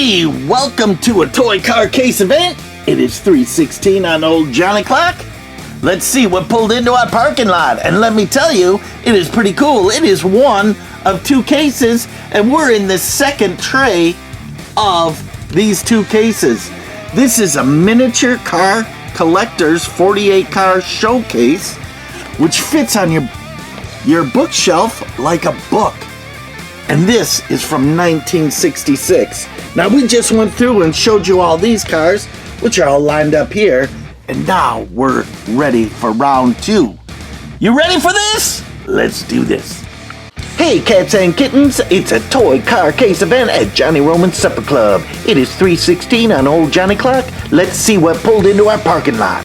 Hey, welcome to a toy car case event. It is 3:16 on old Johnny Clock. Let's see what pulled into our parking lot. And let me tell you, it is pretty cool. It is one of two cases, and we're in the second tray of these two cases. This is a miniature car collector's 48 car showcase, which fits on your bookshelf like a book. And this is from 1966. Now, we just went through and showed you all these cars, which are all lined up here. And now we're ready for round two. You ready for this? Let's do this. Hey, cats and kittens, it's a toy car case event at Johnny Roman's Supper Club. It is 3:16 on old Johnny Clock. Let's see what pulled into our parking lot.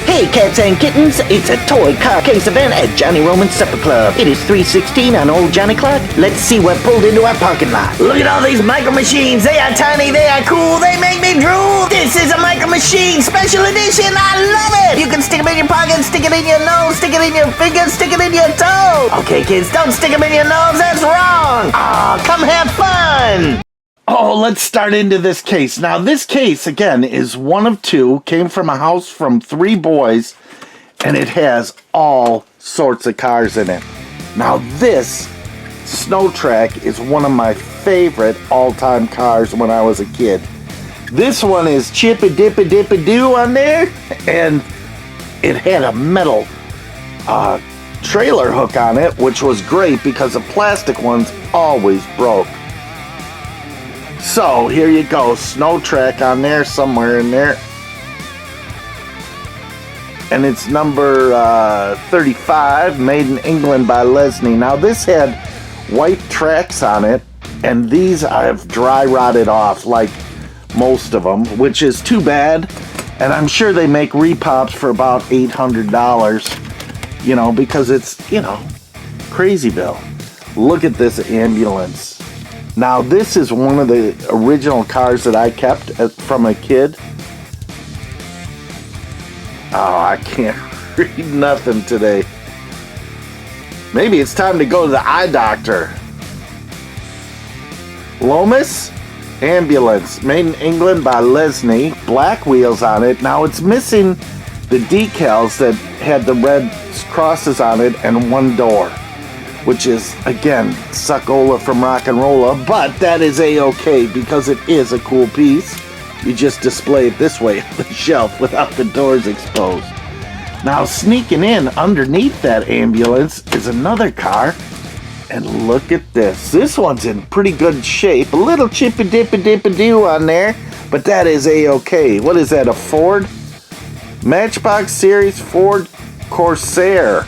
Hey, cats and kittens, it's a toy car case event at Johnny Roman's Supper Club. It is 3:16 on old Johnny Clock. Let's see what pulled into our parking lot. Look at all these micro machines. They are tiny, they are cool, they make me drool. This is a micro machine special edition. I love it. You can stick them in your pocket, stick it in your nose, stick it in your finger, stick it in your toe. Okay, kids, don't stick them in your nose. That's wrong. Aw, come have fun. Oh, let's start into this case. Now, this case, again, is one of two. Came from a house from three boys, and it has all sorts of cars in it. Now, this Snow Track is one of my favorite all-time cars when I was a kid. This one is Chip-a-Dip-a-Dip-a-Doo on there, and it had a metal trailer hook on it, which was great because the plastic ones always broke. So, here you go, Snow Track on there, somewhere in there. And it's number 35, made in England by Lesney. Now, this had white tracks on it, and these I've dry rotted off like most of them, which is too bad. And I'm sure they make repops for about $800, you know, because it's, you know, crazy bill. Look at this ambulance. Now, this is one of the original cars that I kept from a kid. Oh, I can't read nothing today. Maybe it's time to go to the eye doctor. Lomas ambulance, made in England by Lesney. Black wheels on it. Now, it's missing the decals that had the red crosses on it and one door, which is, again, suckola from rock and rolla, but that is a-okay because it is a cool piece. You just display it this way on the shelf without the doors exposed. Now, sneaking in underneath that ambulance is another car, and look at this. This one's in pretty good shape. A little chippy-dippy-dippy-doo on there, but that is a-okay. What is that, a Ford? Matchbox Series Ford Corsair.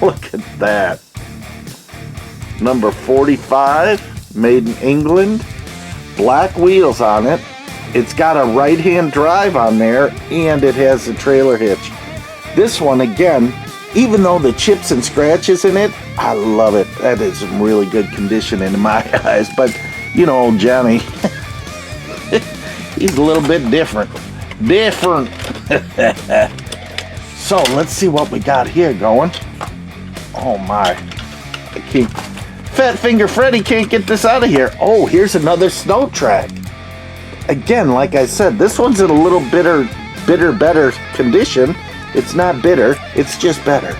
Look at that. Number 45, made in England. Black wheels on it. It's got a right-hand drive on there, and it has a trailer hitch. This one, again, even though the chips and scratches in it, I love it. That is in really good condition in my eyes. But, you know, old Johnny, he's a little bit different. So, let's see what we got here going. Oh, my. I can't... Fat Finger Freddy can't get this out of here. Oh, here's another Snow Track. Again, like I said, this one's in a little better condition. It's not bitter, it's just better.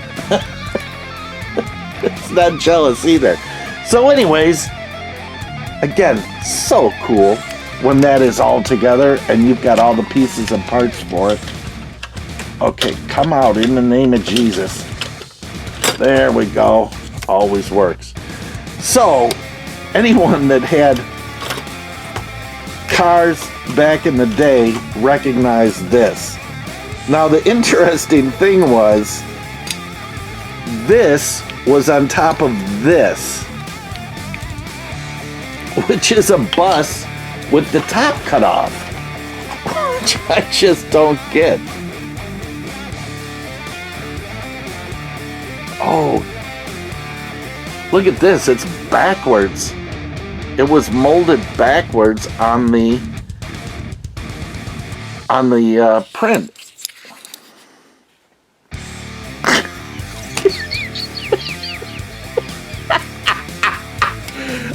It's not jealous either. So anyways, again, so cool when that is all together and you've got all the pieces and parts for it. Okay, come out in the name of Jesus. There we go. Always works. So, anyone that had cars back in the day recognized this. Now, the interesting thing was, this was on top of this, which is a bus with the top cut off, which I just don't get. Oh, look at this, it's backwards. It was molded backwards on the print.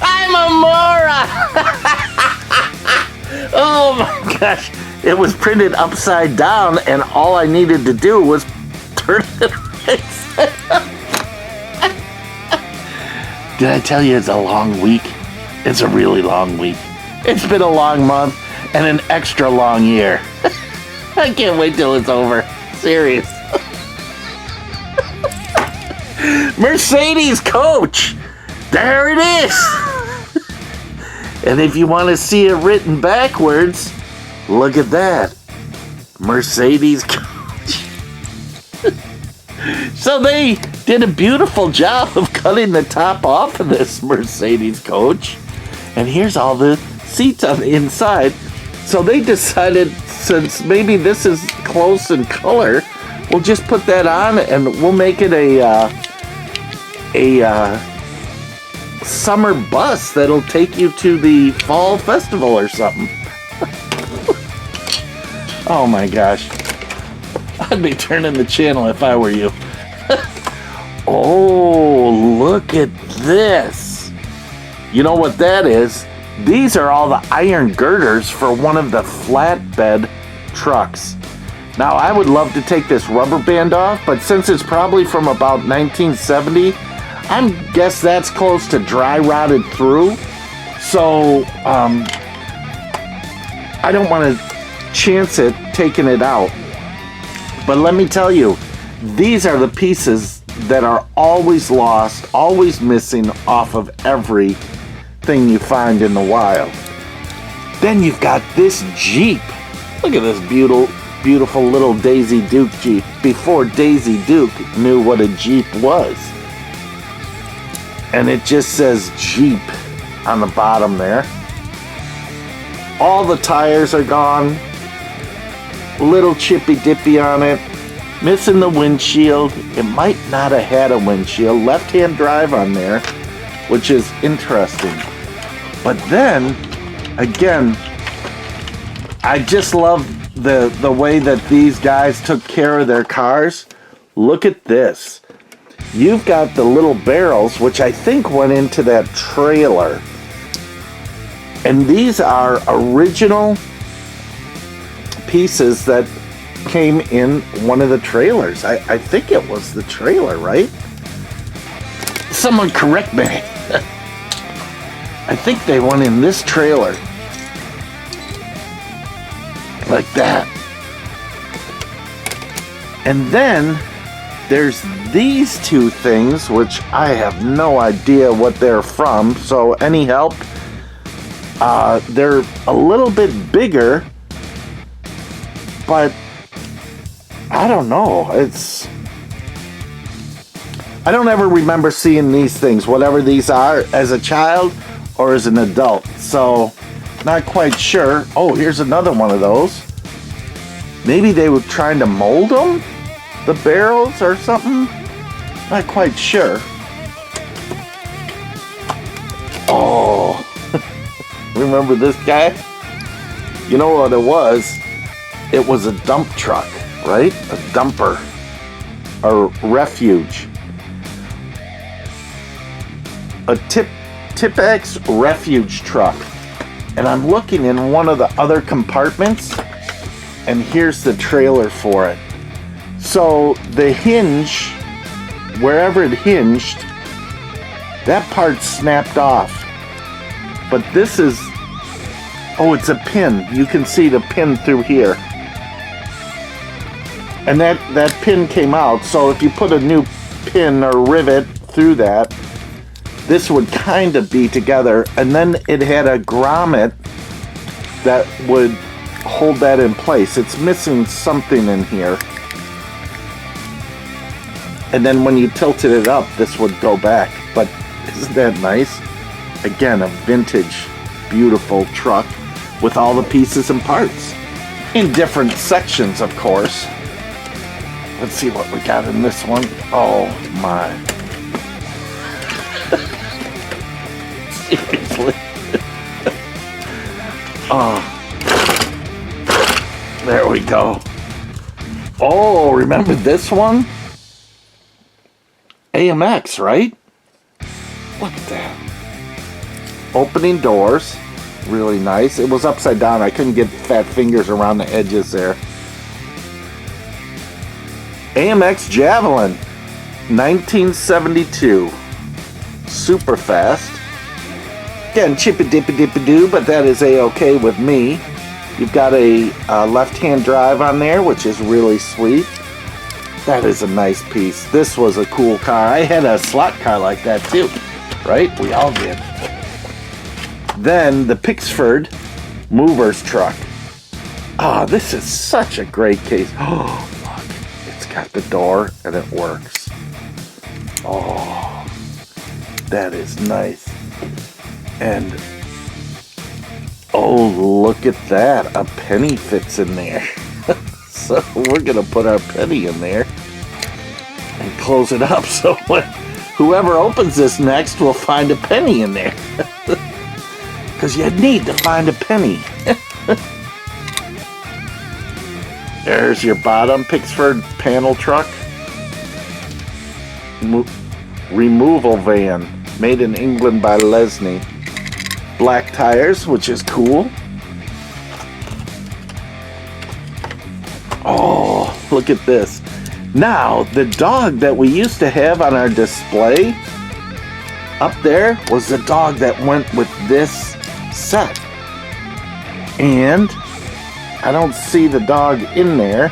I'm a moron! Oh my gosh. It was printed upside down, and all I needed to do was turn it right side up. Did I tell you it's a long week? It's a really long week. It's been a long month and an extra long year. I can't wait till it's over. Serious. Mercedes coach. There it is. And if you want to see it written backwards, look at that. Mercedes coach. So they did a beautiful job of cutting the top off of this Mercedes coach. And here's all the seats on the inside. So they decided, since maybe this is close in color, we'll just put that on and we'll make it a summer bus that'll take you to the fall festival or something. Oh my gosh. I'd be turning the channel if I were you. Oh, look at this. You know what that is? These are all the iron girders for one of the flatbed trucks. Now, I would love to take this rubber band off, but since it's probably from about 1970, I guess that's close to dry rotted through. So, I don't want to chance it taking it out. But let me tell you, these are the pieces that are always lost, always missing off of everything you find in the wild. Then you've got this Jeep. Look at this beautiful little Daisy Duke Jeep. Before Daisy Duke knew what a Jeep was. And it just says Jeep on the bottom there. All the tires are gone. Little chippy dippy on it. Missing the windshield. It might not have had a windshield. Left-hand drive on there, which is interesting. But then, again, I just love the way that these guys took care of their cars. Look at this. You've got the little barrels, which I think went into that trailer. And these are original pieces that came in one of the trailers. I think it was the trailer, right? Someone correct me. I think they went in this trailer. Like that. And then there's these two things, which I have no idea what they're from. So any help? They're a little bit bigger, but I don't know. I don't ever remember seeing these things, whatever these are, as a child or as an adult. So, not quite sure. Oh, here's another one of those. Maybe they were trying to mold them? The barrels or something? Not quite sure. Oh. Remember this guy? You know what it was? It was a dump truck, right? A dumper. A refuge. A Tipex refuge truck. And I'm looking in one of the other compartments, and here's the trailer for it. So the hinge, wherever it hinged, that part snapped off. But this is, oh, it's a pin. You can see the pin through here. And that pin came out, so if you put a new pin or rivet through that, this would kind of be together. And then it had a grommet that would hold that in place. It's missing something in here. And then when you tilted it up, this would go back. But isn't that nice? Again, a vintage, beautiful truck with all the pieces and parts. In different sections, of course. Let's see what we got in this one. Oh, my. Seriously. Oh. There we go. Oh, remember this one? AMX, right? Look at that. Opening doors. Really nice. It was upside down. I couldn't get fat fingers around the edges there. AMX Javelin, 1972. Super fast. Again, chippy dippy dippy doo, but that is a-okay with me. You've got a left-hand drive on there, which is really sweet. That is a nice piece. This was a cool car. I had a slot car like that too, right? We all did. Then the Pixford Movers truck. Ah, this is such a great case. Oh, look. It's got the door and it works. Oh, that is nice. And oh, look at that. A penny fits in there. So we're going to put our penny in there and close it up. So whoever opens this next will find a penny in there. Because you need to find a penny. There's your bottom Pixford panel truck. Removal van. Made in England by Lesney. Black tires, which is cool. Oh, look at this. Now, the dog that we used to have on our display up there was the dog that went with this set. And I don't see the dog in there.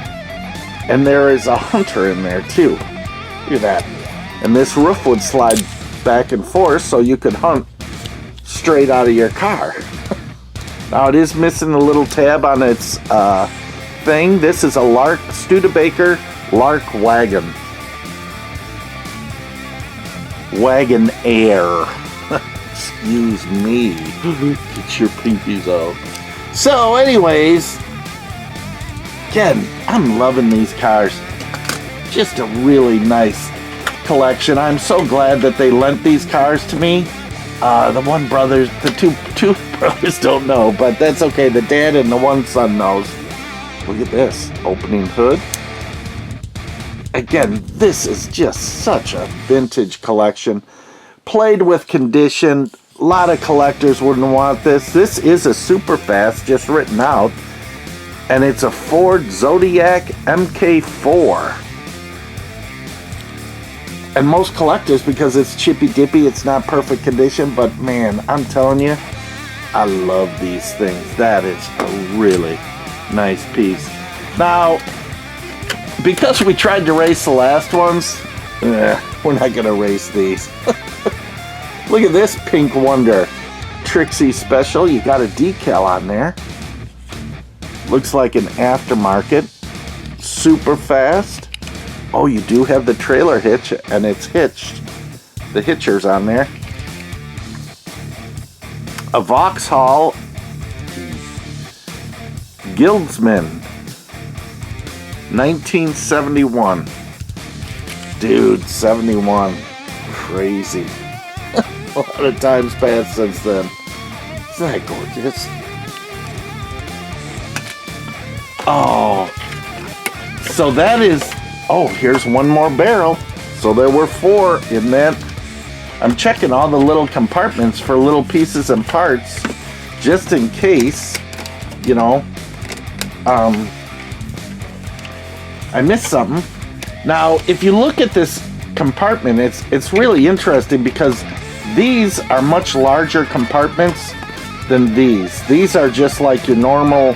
And there is a hunter in there too. Look at that. And this roof would slide back and forth so you could hunt straight out of your car. Now it is missing a little tab on its thing. This is a Lark Studebaker Lark Wagon. Wagon Air. Excuse me. Get your pinkies out. So anyways, again, I'm loving these cars. Just a really nice collection. I'm so glad that they lent these cars to me. The two brothers don't know, but that's okay. The dad and the one son knows. Look at this. Opening hood. Again, this is just such a vintage collection. Played with condition. A lot of collectors wouldn't want this. This is a super fast, just written out. And it's a Ford Zodiac MK4. And most collectors, because it's chippy dippy, it's not perfect condition, but man, I'm telling you, I love these things. That is a really nice piece. Now, because we tried to race the last ones, we're not going to race these. Look at this Pink Wonder Trixie Special. You got a decal on there. Looks like an aftermarket. Super fast. Oh, you do have the trailer hitch, and it's hitched. The hitcher's on there. A Vauxhall Guildsman, 1971. Dude, 71. Crazy. A lot of time's passed since then. Isn't that gorgeous? Oh. So that is... Oh, here's one more barrel. So there were 4 in that. I'm checking all the little compartments for little pieces and parts, just in case, you know, I missed something. Now, if you look at this compartment, it's really interesting because these are much larger compartments than these. These are just like your normal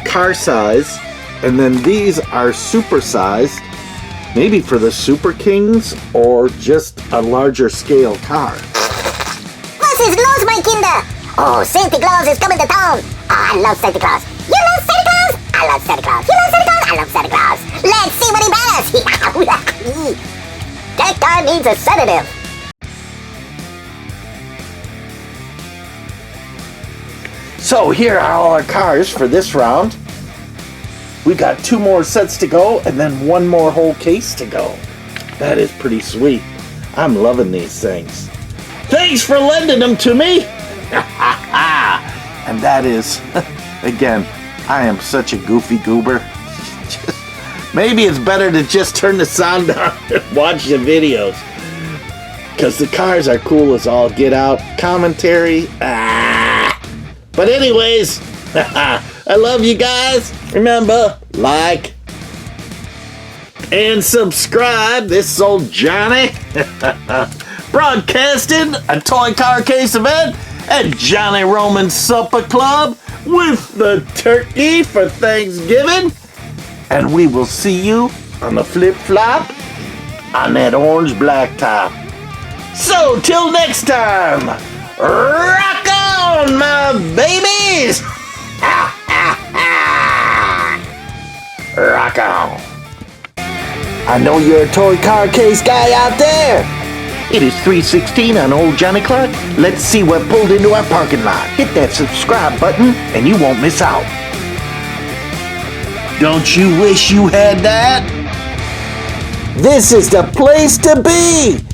car size, and then these are super sized, maybe for the Super Kings or just a larger scale car. Was is los, my kinder? Oh, Santa Claus is coming to town. Oh, I love Santa Claus. You love Santa Claus? I love Santa Claus. You love Santa Claus? I love Santa Claus. Let's see what he batters. That car needs a sedative. So here are all our cars for this round. We got 2 more sets to go and then 1 more whole case to go. That is pretty sweet. I'm loving these things. Thanks for lending them to me. And that is, again, I am such a goofy goober. Maybe it's better to just turn the sound down and watch the videos. because the cars are cool as all get out. Commentary, But anyways, I love you guys. Remember, like and subscribe. This is old Johnny broadcasting a toy car case event at Johnny Roman's Supper Club with the turkey for Thanksgiving. And we will see you on the flip-flop on that orange blacktop. So, till next time, rock on, my babies! Rock on. I know you're a toy car case guy out there. It is 3:16 on old Johnny Clark. Let's see what pulled into our parking lot. Hit that subscribe button and you won't miss out. Don't you wish you had that? This is the place to be!